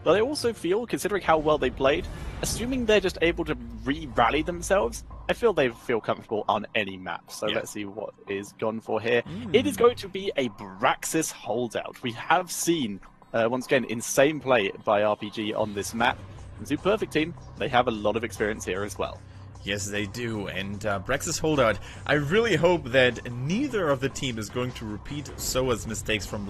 But I also feel, considering how well they played, assuming they're just able to re-rally themselves, I feel they feel comfortable on any map. So let's see what is gone for here. It is going to be a Braxis holdout. We have seen, once again, insane play by RPG on this map. And Super Perfect team, they have a lot of experience here as well. Yes, they do, and Braxis holdout. I really hope that neither of the team is going to repeat Soa's mistakes from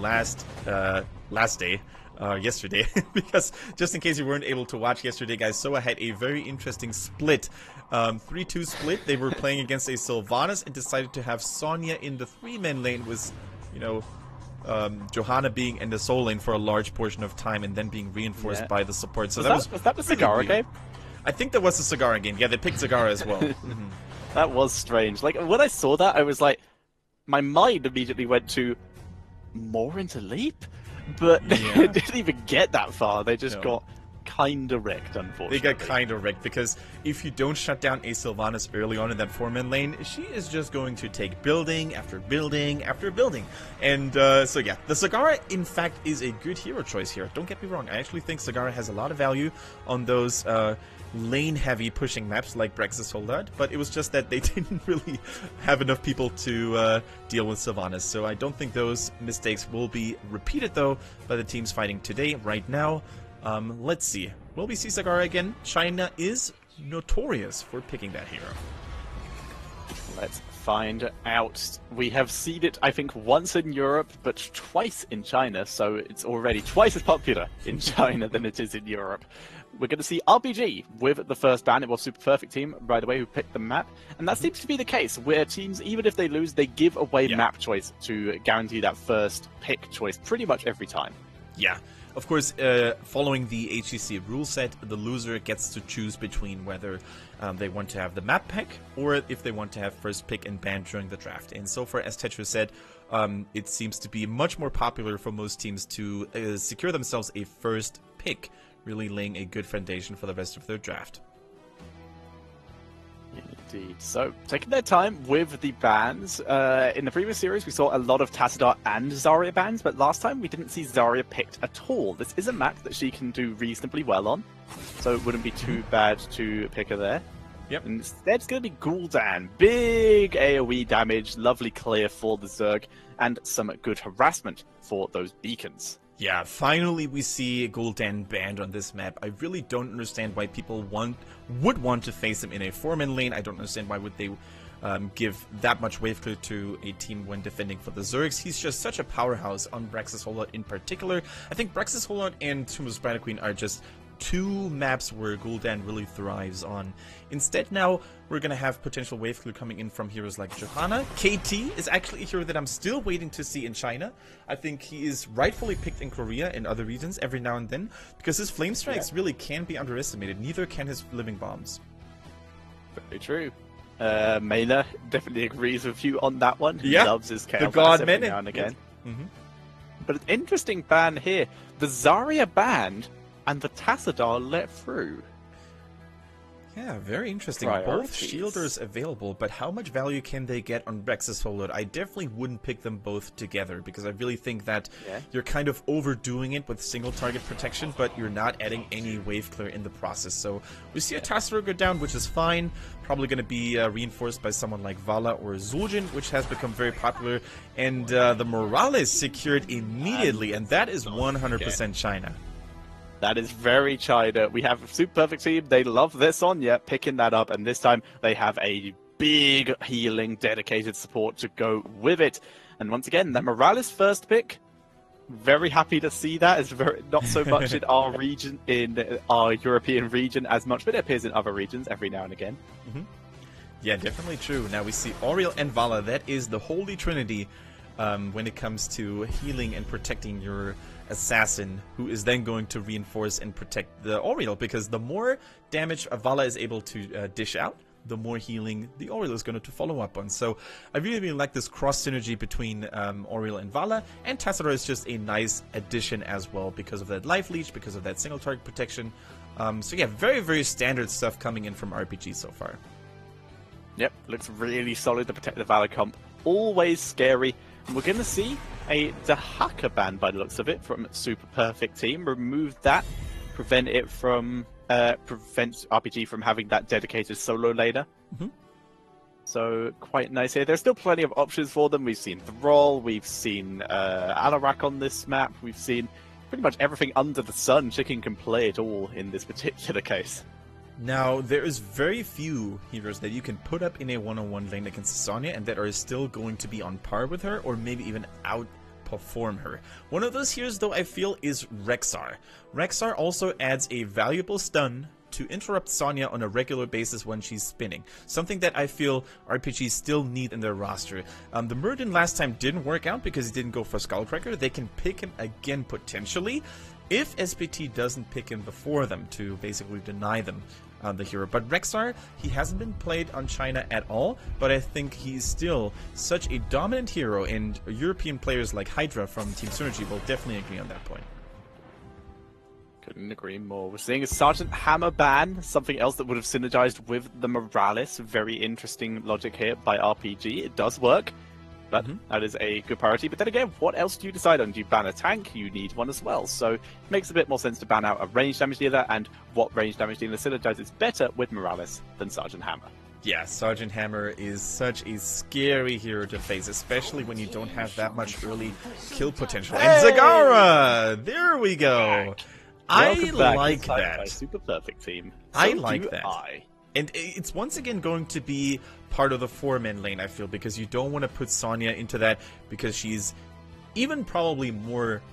yesterday, because just in case you weren't able to watch yesterday, guys, Soa had a very interesting split. 3-2 split. They were playing against a Sylvanas and decided to have Sonya in the 3-man lane with, you know, Johanna being in the soul lane for a large portion of time and then being reinforced by the support. So was that the Zagara game? I think that was the Zagara game. Yeah, they picked Zagara as well. That was strange. Like, when I saw that, I was like, my mind immediately went to more into Leap, but it didn't even get that far. They just got kinda wrecked, unfortunately. They got kinda wrecked because if you don't shut down a Sylvanas early on in that 4-man lane, she is just going to take building after building after building. And so yeah, the Zagara in fact is a good hero choice here. Don't get me wrong, I actually think Zagara has a lot of value on those lane-heavy pushing maps like Braxis Holdout, but it was just that they didn't really have enough people to deal with Sylvanas. So I don't think those mistakes will be repeated though by the teams fighting today, right now. Let's see. Will we see Zagara again? China is notorious for picking that hero. Let's find out. We have seen it, I think, once in Europe, but twice in China, so it's already twice as popular in China than it is in Europe. We're going to see RPG with the first ban. It was Super Perfect team, by the way, who picked the map. And that seems to be the case, where teams, even if they lose, they give away map choice to guarantee that first pick choice pretty much every time. Yeah. Of course, following the HGC rule set, the loser gets to choose between whether they want to have the map pack or if they want to have first pick and ban during the draft. And so far, as Tetris said, it seems to be much more popular for most teams to secure themselves a first pick, really laying a good foundation for the rest of their draft. Indeed. So, taking their time with the bans. In the previous series, we saw a lot of Tassadar and Zarya bans, but last time we didn't see Zarya picked at all. This is a map that she can do reasonably well on, so it wouldn't be too bad to pick her there. Yep. Instead, it's going to be Gul'dan. Big AoE damage, lovely clear for the Zerg, and some good harassment for those beacons. Yeah, finally we see Gul'dan banned on this map. I really don't understand why people would want to face him in a 4-man lane. I don't understand why would they give that much wave clear to a team when defending for the Zergs. He's just such a powerhouse on Braxis Holdout in particular. I think Braxis Holdout and Tomb of Spider Queen are just two maps where Gul'dan really thrives on. Instead now, we're going to have potential wave clear coming in from heroes like Johanna. KT is actually a hero that I'm still waiting to see in China. I think he is rightfully picked in Korea and other regions every now and then, because his flame strikes really can't be underestimated. Neither can his living bombs. Very true. Mela definitely agrees with you on that one. He loves his chaos the God every now and again. But an interesting ban here. The Zarya banned and the Tassadar let through. Yeah, very interesting. Both shielders available, but how much value can they get on Braxis Holdout? I definitely wouldn't pick them both together, because I really think that you're kind of overdoing it with single target protection, but you're not adding any wave clear in the process. So we see a Tassadar go down, which is fine. Probably going to be reinforced by someone like Vala or Zul'jin, which has become very popular. And the Morales secured immediately, and that is 100% China. That is very China. We have a Super Perfect team. They love their Sonya, picking that up. And this time they have a big healing, dedicated support to go with it. And once again, the Morales first pick. Very happy to see that. It's very, not so much in our region, in our European region as much, but it appears in other regions every now and again. Yeah, definitely true. Now we see Auriel and Vala. That is the holy trinity when it comes to healing and protecting your assassin, who is then going to reinforce and protect the Auriel, because the more damage Vala is able to dish out, the more healing the Auriel is going to follow up on. So I really like this cross synergy between Auriel and Vala, and Tassadar is just a nice addition as well because of that life leech, because of that single target protection. So yeah, very, very standard stuff coming in from RPG so far. Yep, looks really solid to protect the Vala comp. Always scary. We're going to see a Dahaka ban by the looks of it from Super Perfect team. Remove that. prevent it from prevent RPG from having that dedicated solo laner. Mhm. So quite nice here. There's still plenty of options for them. We've seen Thrall, we've seen Alarak on this map, we've seen pretty much everything under the sun. Chicken can play it all in this particular case. Now, there is very few heroes that you can put up in a one-on-one lane against Sonya and that are still going to be on par with her or maybe even outperform her. One of those heroes, though, I feel is Rexxar. Rexxar also adds a valuable stun to interrupt Sonya on a regular basis when she's spinning. Something that I feel RPGs still need in their roster. The Muradin last time didn't work out because he didn't go for Skullcracker. They can pick him again potentially if SPT doesn't pick him before them to basically deny them the hero. But Rexxar, he hasn't been played on China at all, but I think he's still such a dominant hero, and European players like Hydra from Team Synergy will definitely agree on that point. Couldn't agree more. We're seeing a Sergeant Hammer ban, something else that would have synergized with the Morales. Very interesting logic here by RPG. It does work, but that is a good priority. But then again, what else do you decide on? Do you ban a tank? You need one as well. So it makes a bit more sense to ban out a range damage dealer, and what range damage dealer synergizes better with Morales than Sergeant Hammer. Yeah, Sergeant Hammer is such a scary hero to face, especially when you don't have that much early kill potential. And Zagara! There we go! I like that. Super perfect team. I like that. And it's once again going to be part of the 4-man lane, I feel, because you don't want to put Sonya into that because she's even probably more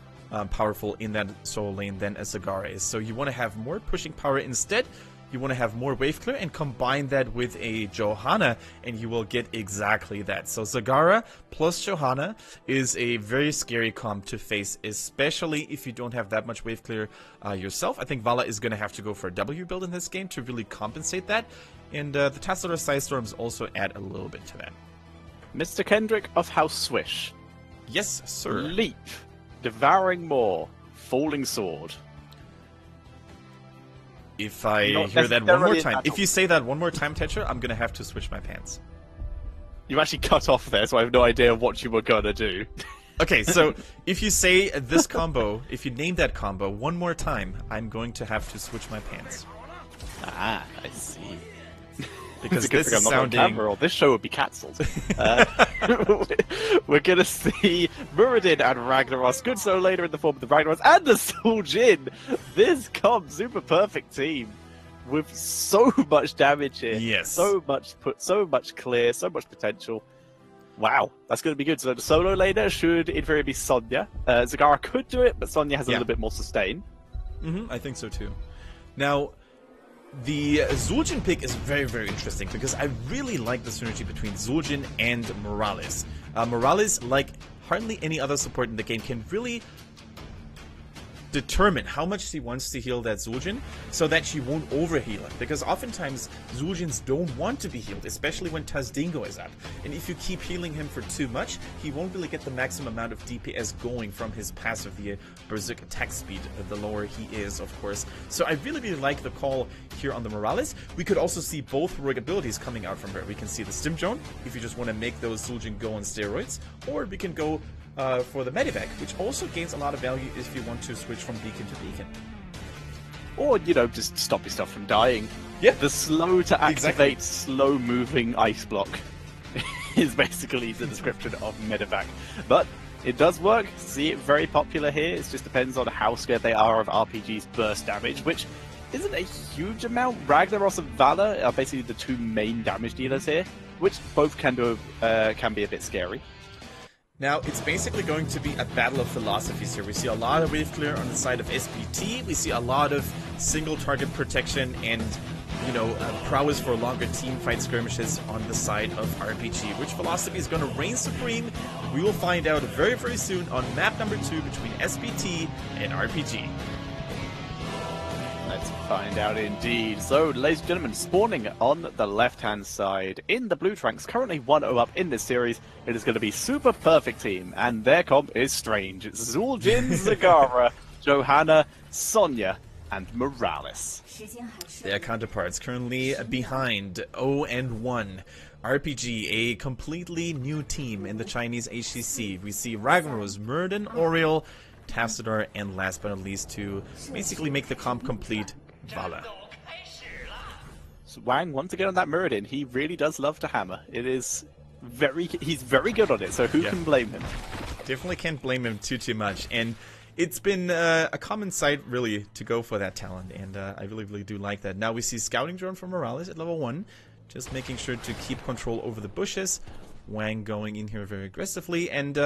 powerful in that solo lane than a Zagara is. So you want to have more pushing power instead. You want to have more wave clear and combine that with a Johanna, and you will get exactly that. So Zagara plus Johanna is a very scary comp to face, especially if you don't have that much wave clear yourself. I think Vala is going to have to go for a W build in this game to really compensate that, and the Tassadar Sidestorms also add a little bit to that. Mr. Kendrick of House Swish. Yes, sir. Leap, Devouring Maw, Falling Sword. If I hear that one more time, if you say that one more time, Tetra, I'm gonna have to switch my pants. You actually cut off there, so I have no idea what you were gonna do. Okay, so if you say this combo, if you name that combo one more time, I'm going to have to switch my pants. Ah, I see. Because this is sounding... camera, or this show would be cancelled. We're gonna see Muradin and Ragnaros. Good solo later in the form of the Ragnaros and the Suljin. This comp, super perfect team with so much damage here. Yes. So much clear, so much potential. Wow, that's going to be good. So the solo laner should in theory be Sonya. Zagara could do it, but Sonya has a little bit more sustain. I think so too. Now, the Zul'jin pick is very, very interesting because I really like the synergy between Zul'jin and Morales. Morales, like hardly any other support in the game, can really determine how much she wants to heal that Zul'jin so that she won't overheal him. Because oftentimes Zul'jins don't want to be healed, especially when Tazdingo is up. And if you keep healing him for too much, he won't really get the maximum amount of DPS going from his passive via Berserk attack speed, the lower he is, of course. So I really, really like the call here on the Morales. We could also see both heroic abilities coming out from her. We can see the Stim Drone, if you just want to make those Zul'jin go on steroids, or we can go for the Medivac, which also gains a lot of value if you want to switch from beacon to beacon. Or, you know, just stop yourself from dying. Yeah. The slow to activate, slow moving ice block is basically the description of Medivac. But it does work. See it very popular here. It just depends on how scared they are of RPG's burst damage, which isn't a huge amount. Ragnaros and Vala are basically the two main damage dealers here, which both can be a bit scary. Now, it's basically going to be a battle of philosophies here. We see a lot of wave clear on the side of SPT. We see a lot of single target protection and, you know, prowess for longer team fight skirmishes on the side of RPG. Which philosophy is going to reign supreme? We will find out very, very soon on map number 2 between SPT and RPG. Let's find out indeed. So, ladies and gentlemen, spawning on the left-hand side in the blue trunks, currently 1-0 up in this series, it is going to be Super Perfect Team, and their comp is strange. It's Zul'jin, Zagara, Johanna, Sonya, and Morales. Their counterparts currently behind 0-1. RPG, a completely new team in the Chinese HGC. We see Ragnaros, Muradin, Oriel, Tassadar, and last but not least to basically make the comp complete, Vala. So Wang, once again on that Muradin, he really does love to hammer. It is he's very good on it, so who can blame him? Definitely can't blame him too much, and it's been a common sight really to go for that talent, and I really do like that. Now we see Scouting Drone from Morales at level 1, just making sure to keep control over the bushes. Wang going in here very aggressively, and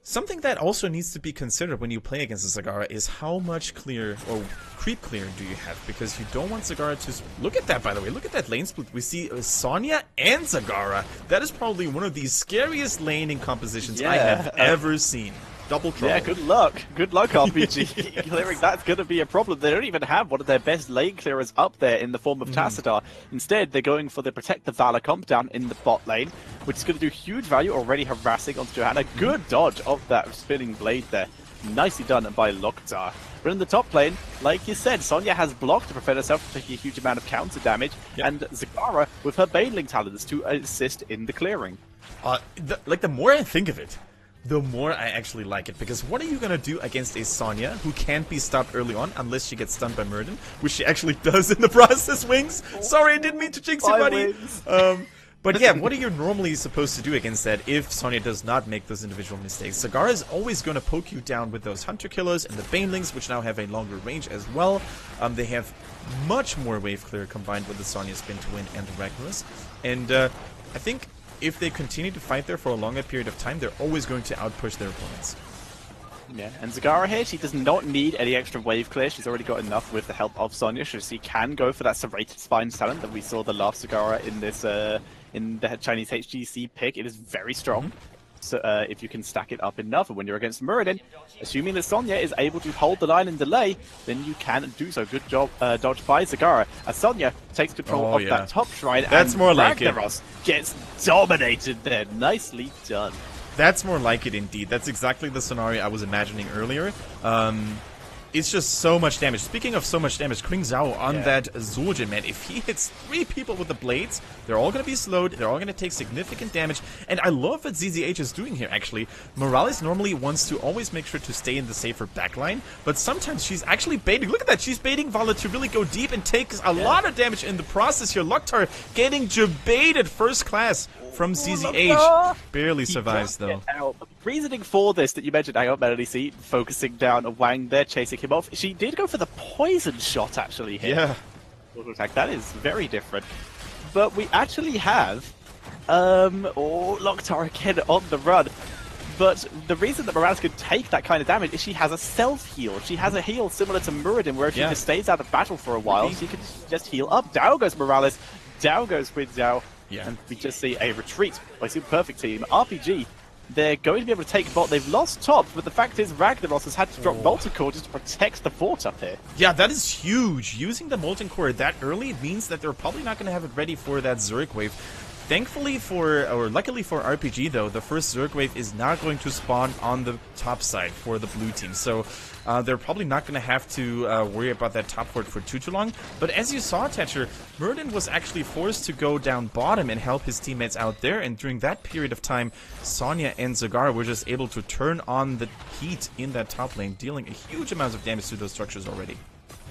something that also needs to be considered when you play against the Zagara is how much clear or creep clear do you have, because you don't want Zagara to... Look at that, by the way. Look at that lane split. We see Sonya and Zagara. That is probably one of the scariest laning compositions I have ever seen. Double trouble. Yeah, good luck. Good luck, RPG. Clearing that's going to be a problem. They don't even have one of their best lane clearers up there in the form of Tassadar. Instead, they're going for the Protect the Valor comp down in the bot lane, which is going to do huge value, already harassing onto Johanna. Good dodge of that spinning blade there. Nicely done by Loktar. But in the top lane, like you said, Sonya has blocked to prevent herself from taking a huge amount of counter damage, and Zagara with her Baneling talents to assist in the clearing. The more I think of it, the more I actually like it, because what are you gonna do against a Sonya who can't be stopped early on unless she gets stunned by Muradin, which she actually does in the process. Wings, sorry, I didn't mean to jinx you, buddy. But yeah, what are you normally supposed to do against that if Sonya does not make those individual mistakes? Zagara is always going to poke you down with those Hunter Killers and the Banelings, which now have a longer range as well. They have much more wave clear combined with the Sonya Spin to Win and the Ragnaros. And I think if they continue to fight there for a longer period of time, they're always going to outpush their opponents. Yeah, and Zagara here, she does not need any extra wave clear. She's already got enough with the help of Sonya, so she can go for that serrated spine talent that we saw the last Zagara in this in the Chinese HGC pick. It is very strong. So if you can stack it up enough, and when you're against Muradin, assuming that Sonya is able to hold the line and delay, then you can do so. Good job, dodge by Zagara, as Sonya takes control of that top shrine. That's and more like Ragnaros gets dominated there. Nicely done. That's more like it indeed. That's exactly the scenario I was imagining earlier. It's just so much damage. Speaking of so much damage, Kling Zhao on that Zorjin, man, if he hits 3 people with the blades, they're all going to be slowed, they're all going to take significant damage, and I love what ZZH is doing here, actually. Morales normally wants to always make sure to stay in the safer backline, but sometimes she's actually baiting. Look at that, she's baiting Vala to really go deep and takes a lot of damage in the process here. Loktar getting jebaited first class from ZZH. Barely survives, though. Reasoning for this that you mentioned, hang on, Melody C, focusing down on Wang there, chasing him off. She did go for the poison shot, actually, here. Yeah. Attack. That is very different. But we actually have, Loktar again on the run. But the reason that Morales could take that kind of damage is she has a self-heal. She has a heal similar to Muradin, where if she just stays out of battle for a while, she can just heal up. Down goes Morales, down goes Quinn Zhao. Yeah. And we just see a retreat by Super Perfect Team. RPG, they're going to be able to take bot. They've lost top, but the fact is Ragnaros has had to drop Molten Core just to protect the fort up here. Yeah, that is huge. Using the Molten Core that early means that they're probably not going to have it ready for that Zerg wave. Thankfully or luckily for RPG, though, the first Zerg wave is not going to spawn on the top side for the blue team. So they're probably not going to have to worry about that top fort for too long. But as you saw, Tetcher, Muradin was actually forced to go down bottom and help his teammates out there. And during that period of time, Sonya and Zagara were just able to turn on the heat in that top lane, dealing a huge amount of damage to those structures already.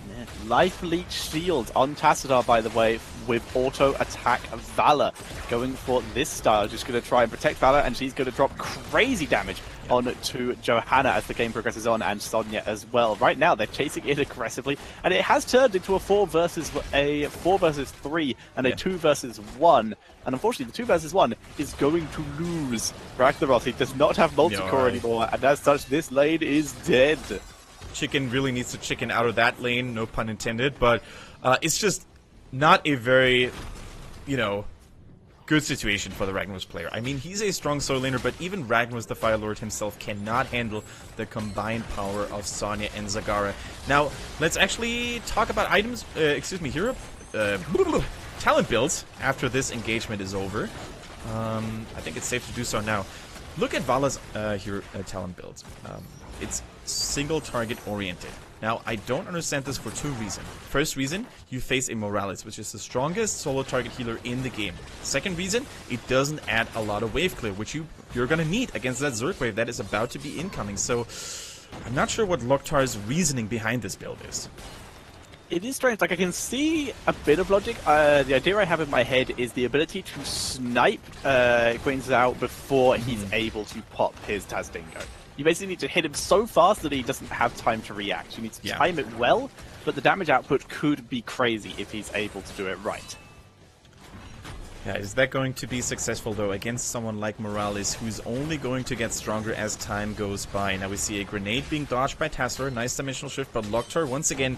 Yeah. Life Leech Shield on Tassadar, by the way, with auto attack Valor. Going for this style, just going to try and protect Valor, and she's going to drop crazy damage on to Johanna as the game progresses on, and Sonya as well. Right now, they're chasing it aggressively, and it has turned into a 4 versus 3 and a 2 versus 1. And unfortunately, the 2 versus 1 is going to lose. Ragnaros, he does not have Multicore anymore, and as such, this lane is dead. Chicken really needs to chicken out of that lane, no pun intended, but it's just not a very, good situation for the Ragnaros player. I mean, he's a strong soul laner, but even Ragnaros the Fire Lord himself cannot handle the combined power of Sonya and Zagara. Now, let's actually talk about items, hero, talent builds after this engagement is over. I think it's safe to do so now. Look at Vala's talent builds. It's single target oriented. Now, I don't understand this for 2 reasons. First reason, you face a Morales, which is the strongest solo target healer in the game. Second reason, it doesn't add a lot of wave clear, which you're gonna need against that Zerg wave that is about to be incoming. So, I'm not sure what Loktar's reasoning behind this build is. It is strange. Like, I can see a bit of logic. The idea I have in my head is the ability to snipe Queen Zhao before he's able to pop his Taz Dingo. You basically need to hit him so fast that he doesn't have time to react. You need to time it well, but the damage output could be crazy if he's able to do it right. Yeah, is that going to be successful, though, against someone like Morales, who's only going to get stronger as time goes by? Now we see a grenade being dodged by Tassadar, nice dimensional shift, but Loktar once again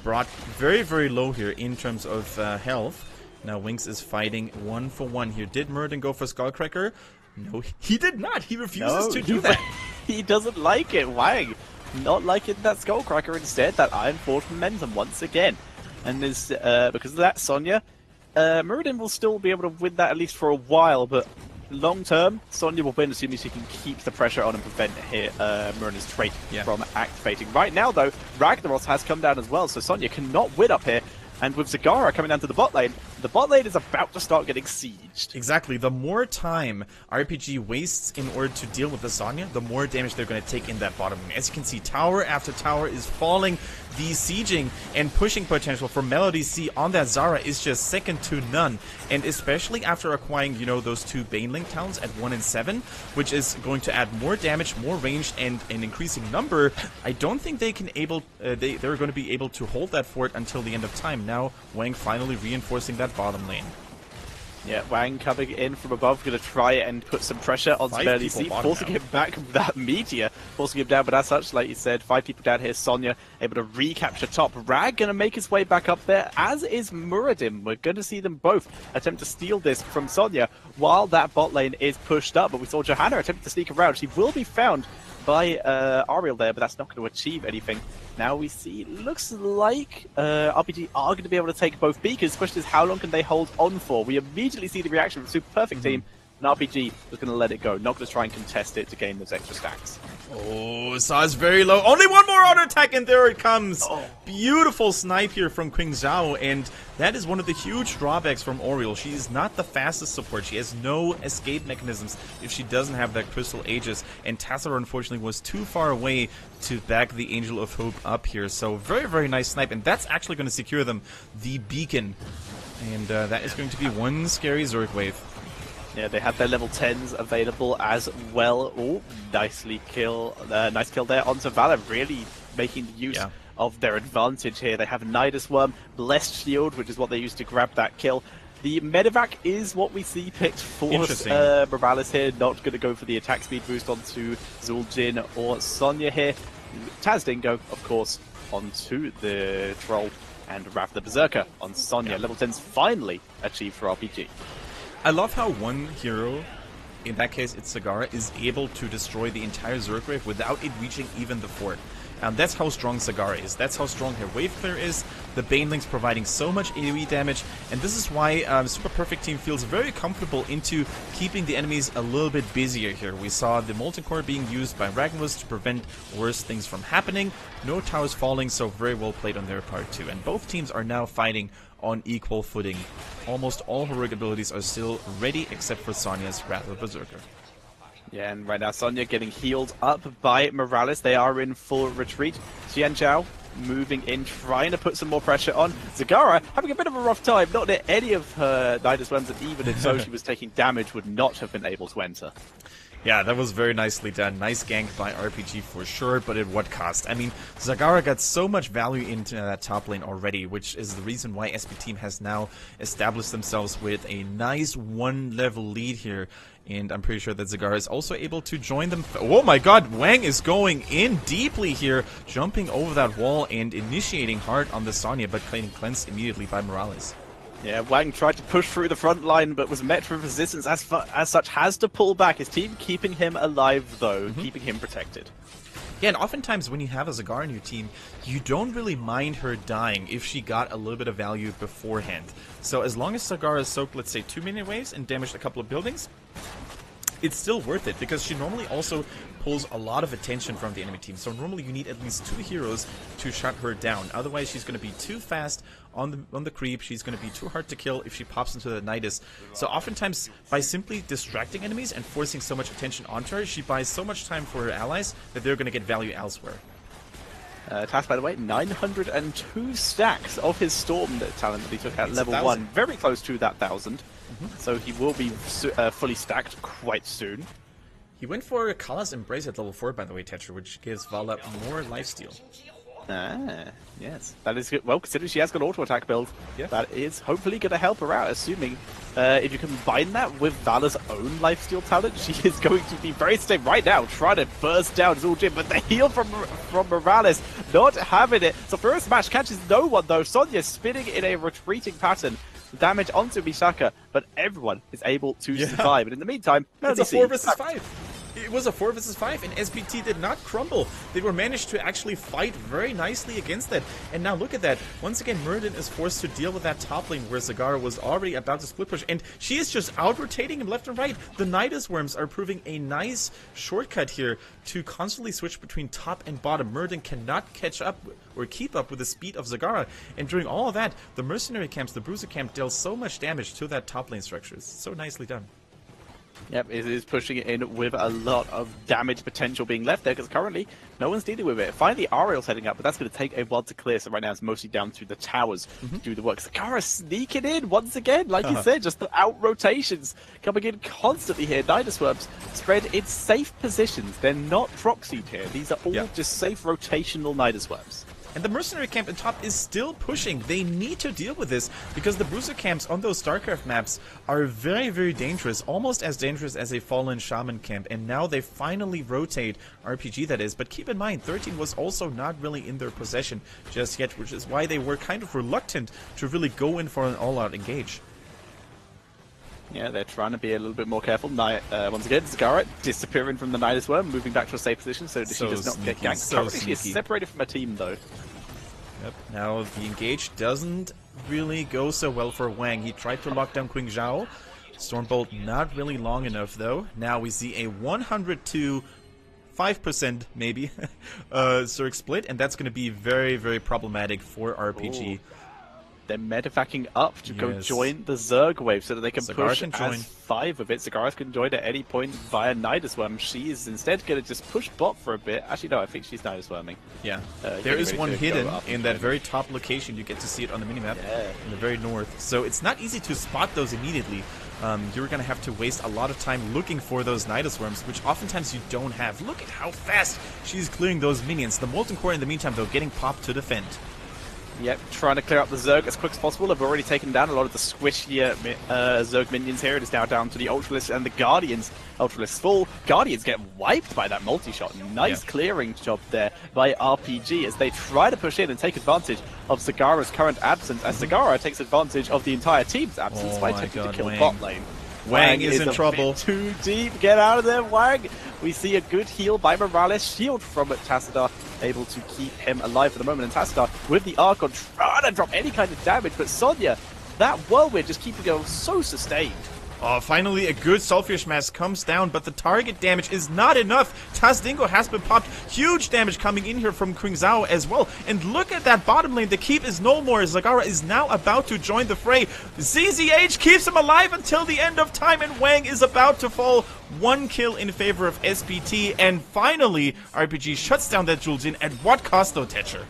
brought very, very low here in terms of health. Now Winx is fighting 1-for-1 here. Did Muradin go for Skullcracker? No, he did not. He refuses to do that. He doesn't like it. Wang not liking that Skullcracker, instead that Iron Forge momentum once again. And there's because of that, Sonya, Muradin will still be able to win that at least for a while, but long term, Sonya will win as soon as she can keep the pressure on and prevent Muradin's trait from activating. Right now, though, Ragnaros has come down as well, so Sonya cannot win up here. And with Zagara coming down to the bot lane is about to start getting sieged. Exactly. The more time RPG wastes in order to deal with the Sonya, the more damage they're going to take in that bottom lane. As you can see, tower after tower is falling. The sieging and pushing potential for Melody C on that Zara is just second to none. And especially after acquiring, you know, those two Banelink towns at 1 and 7, which is going to add more damage, more range, and an increasing number, I don't think they can they're going to be able to hold that fort until the end of time. Now, Wang finally reinforcing that bottom lane. Yeah, Wang coming in from above, going to try and put some pressure on Melody C, forcing him back with that meteor, forcing him down. But as such, like you said, 5 people down here. Sonya able to recapture top. Rag going to make his way back up there, as is Muradin. We're going to see them both attempt to steal this from Sonya while that bot lane is pushed up. But we saw Johanna attempt to sneak around. She will be found by Ariel there, but that's not going to achieve anything. Now we see, looks like RPG are going to be able to take both beacons. The question is, how long can they hold on for? We immediately see the reaction from the Super Perfect team, and RPG is going to let it go, not going to try and contest it to gain those extra stacks. Oh, Sa's very low. Only one more auto attack, and there it comes. Oh. Beautiful snipe here from Qing Zhao, and that is one of the huge drawbacks from Oriole. She is not the fastest support. She has no escape mechanisms if she doesn't have that Crystal Aegis, and Tassadar unfortunately was too far away to back the Angel of Hope up here. So very, very nice snipe, and that's actually going to secure them the beacon. And that is going to be one scary Zerg wave. Yeah, they have their level 10s available as well. Oh, nice kill there onto Valor, really making use of their advantage here. They have Nidus Worm, Blessed Shield, which is what they use to grab that kill. The Medivac is what we see picked for Morales here, not going to go for the attack speed boost onto Zul'jin or Sonya here. Taz Dingo, of course, onto the Troll, and Wrath the Berserker on Sonya. Level 10's finally achieved for RPG. I love how one hero, in that case it's Zagara, is able to destroy the entire Zerg wave without it reaching even the fort. And that's how strong Zagara is. That's how strong her wave clear is. The Banelings providing so much AoE damage, and this is why Super Perfect Team feels very comfortable into keeping the enemies a little bit busier here. We saw the Molten Core being used by Ragnarus to prevent worse things from happening. No towers falling, so very well played on their part too. And both teams are now fighting on equal footing. Almost all heroic abilities are still ready except for Sonya's Wrath of Berserker. Yeah, and right now Sonya getting healed up by Morales. They are in full retreat. Xianzhao moving in, trying to put some more pressure on. Zagara having a bit of a rough time. Not that any of her Nidus Worms, and even if so she was taking damage, would not have been able to enter. Yeah, that was very nicely done. Nice gank by RPG for sure, but at what cost? I mean, Zagara got so much value into that top lane already, which is the reason why SPT Team has now established themselves with a nice one-level lead here. And I'm pretty sure that Zagara is also able to join them. Oh my god, Wang is going in deeply here, jumping over that wall and initiating hard on the Sonya, but getting cleansed immediately by Morales. Yeah, Wang tried to push through the front line, but was met with resistance as such, has to pull back. His team keeping him alive, though, keeping him protected. Yeah, and oftentimes when you have a Zagara in your team, you don't really mind her dying if she got a little bit of value beforehand. So as long as Zagara soaked, let's say, 2 minion waves and damaged a couple of buildings, it's still worth it, because she normally also pulls a lot of attention from the enemy team. So normally you need at least 2 heroes to shut her down. Otherwise she's going to be too fast on the creep. She's going to be too hard to kill if she pops into the Nidus. So oftentimes by simply distracting enemies and forcing so much attention onto her, she buys so much time for her allies that they're going to get value elsewhere. Task, by the way, 902 stacks of his Storm talent that he took at level 1. Very close to that 1,000. So he will be fully stacked quite soon. He went for Kala's Embrace at level 4, by the way, Tetra, which gives Vala more lifesteal. Ah, yes. That is good. Well, considering she has got auto attack build, yeah, that is hopefully going to help her out, assuming if you combine that with Vala's own lifesteal talent, she is going to be very stable right now, trying to burst down Zul'jin, but the heal from Morales, not having it. So first match catches no one, though. Sonya spinning in a retreating pattern. Damage onto Misaka, but everyone is able to survive. And in the meantime, it's a 4 versus 5. It was a 4 versus 5, and SPT did not crumble. They were managed to actually fight very nicely against that. And now look at that. Once again, Muradin is forced to deal with that top lane where Zagara was already about to split push, and she is just out-rotating him left and right. The Nidus Worms are proving a nice shortcut here to constantly switch between top and bottom. Muradin cannot catch up or keep up with the speed of Zagara, and during all of that, the mercenary camps, the bruiser camp, dealt so much damage to that top lane structure. It's so nicely done. Yep, it is pushing it in with a lot of damage potential being left there, because currently no one's dealing with it. Finally, Ariel's heading up, but that's going to take a while to clear, so right now it's mostly down to the towers to do the work. Zagara sneaking in once again, like you said, just the out-rotations coming in constantly here. Nidus Worms spread in safe positions. They're not proxied here. These are all just safe rotational Nidus Worms. And the mercenary camp on top is still pushing. They need to deal with this because the bruiser camps on those StarCraft maps are very, very dangerous, almost as dangerous as a fallen shaman camp. And now they finally rotate, RPG that is. But keep in mind, 13 was also not really in their possession just yet, which is why they were kind of reluctant to really go in for an all-out engage. Yeah, they're trying to be a little bit more careful. Once again, Zagara disappearing from the Nidus Worm, moving back to a safe position so that she does not get ganked. Currently, she is separated from her team, though. Yep. Now, the engage doesn't really go so well for Wang. He tried to lock down Qing Zhao. Stormbolt not really long enough, though. Now we see a 102... 5% maybe Zerg split, and that's going to be very, very problematic for RPG. Ooh. They're medevacing up to go join the Zerg wave so that they can push as 5 of it. Zagara can join at any point via Nidus Worm. She is instead going to just push bot for a bit. Actually, no, I think she's Nidus Worming. Yeah. There is one hidden in that very top location. You get to see it on the minimap in the very north. So it's not easy to spot those immediately. You're going to have to waste a lot of time looking for those Nidus Worms, which oftentimes you don't have. Look at how fast she's clearing those minions. The Molten Core in the meantime, though, getting popped to defend. Yep, trying to clear up the Zerg as quick as possible. They've already taken down a lot of the squishier Zerg minions here. It is now down to the Ultralists and the Guardians. Ultralists full. Guardians get wiped by that multi-shot. Nice clearing job there by RPG as they try to push in and take advantage of Zagara's current absence, as Zagara takes advantage of the entire team's absence by attempting to kill bot lane. Wang is in trouble. Bit too deep. Get out of there, Wang. We see a good heal by Morales. Shield from Tassadar, able to keep him alive for the moment. And Tassadar with the Archon trying to drop any kind of damage. But Sonya, that whirlwind just keeping her so sustained. Oh, finally a good Soulfish Mask comes down, but the target damage is not enough. Tazdingo has been popped. Huge damage coming in here from Qing Zhao as well. And look at that bottom lane. The keep is no more. Zagara is now about to join the fray. ZZH keeps him alive until the end of time, and Wang is about to fall. 1 kill in favor of SPT, and finally RPG shuts down that Zul'jin. At what cost though, Tetcher?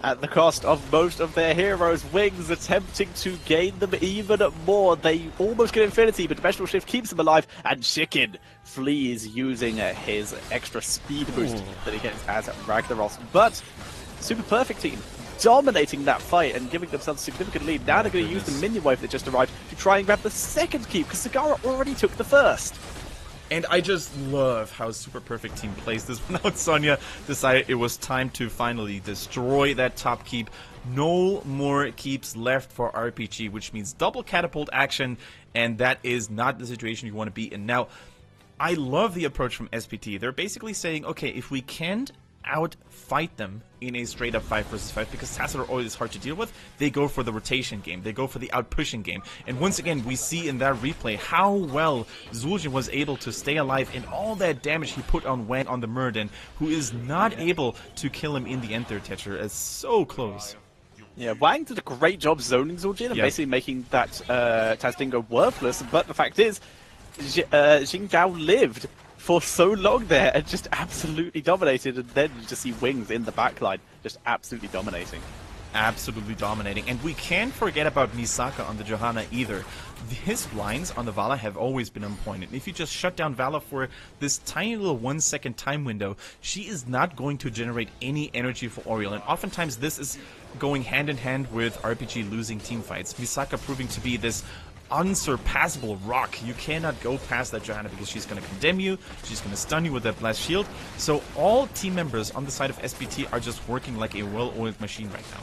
At the cost of most of their heroes. Wings attempting to gain them even more. They almost get Infinity, but Dimensional Shift keeps them alive, and Chicken flees using his extra speed boost that he gets as Ragnaros. But Super Perfect Team dominating that fight and giving themselves a significant lead. Now they're going to use the minion wave that just arrived to try and grab the second keep, because Zagara already took the first. And I just love how Super Perfect Team plays this one out. Sonya decided it was time to finally destroy that top keep. No more keeps left for RPG, which means double catapult action, and that is not the situation you want to be in. Now, I love the approach from SPT. They're basically saying, okay, if we can't outfight them in a straight up 5 versus 5 because Tassadar Oil is hard to deal with. They go for the rotation game. They go for the out-pushing game. And once again, we see in that replay how well Zul'jin was able to stay alive and all that damage he put on Wang on the Muradin, who is not able to kill him in the end there, Tetcher. It's so close. Yeah, Wang did a great job zoning Zul'jin and basically making that Tazdingo worthless, but the fact is, Jing Zhao lived for so long there and just absolutely dominated, and then you just see Wings in the backline just absolutely dominating. Absolutely dominating. And we can't forget about Misaka on the Johanna either. His blinds on the Vala have always been on point. And if you just shut down Vala for this tiny little 1 second time window, she is not going to generate any energy for Oriel. And oftentimes this is going hand in hand with RPG losing team fights. Misaka proving to be this unsurpassable rock. You cannot go past that Johanna because she's going to condemn you, she's going to stun you with that blast shield. So all team members on the side of SPT are just working like a well-oiled machine right now.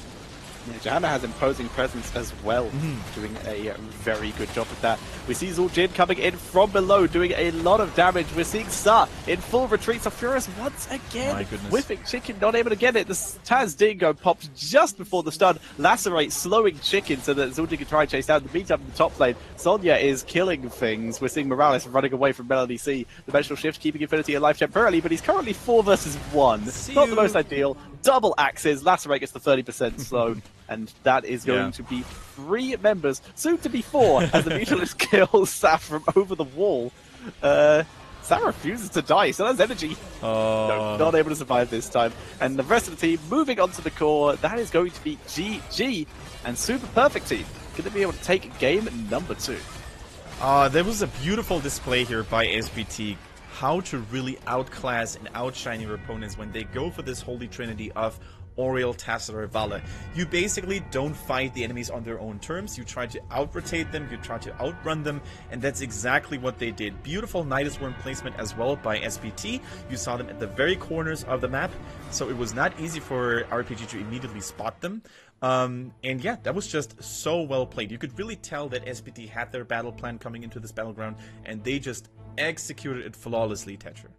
Yeah, Johanna has imposing presence as well, doing a very good job of that. We see Zul'jin coming in from below, doing a lot of damage. We're seeing Sa in full retreat. So Furious once again whiffing Chicken, not able to get it. The Taz Dingo pops just before the stun. Lacerate slowing Chicken so that Zul'jin can try and chase down. The meetup in the top lane, Sonya is killing things. We're seeing Morales running away from Melody C. Dimensional Shift keeping Infinity alive temporarily, but he's currently 4 versus 1. Not the most ideal. Double axes. Lacerate gets the 30% slow. And that is going to be 3 members, soon to be 4, as the Mutualist kills Sa from over the wall. Sa refuses to die, so that's energy. No, not able to survive this time. And the rest of the team moving on to the core. That is going to be GG and Super Perfect Team. Going to be able to take game number 2. There was a beautiful display here by SPT. How to really outclass and outshine your opponents when they go for this holy trinity of Oriel, Tassadar, Vala. You basically don't fight the enemies on their own terms. You try to out-rotate them, you try to outrun them, and that's exactly what they did. Beautiful Nidus Worm placement as well by SPT. You saw them at the very corners of the map, so it was not easy for RPG to immediately spot them. And yeah, that was just so well played. You could really tell that SPT had their battle plan coming into this battleground, and they just executed it flawlessly, Tetcher.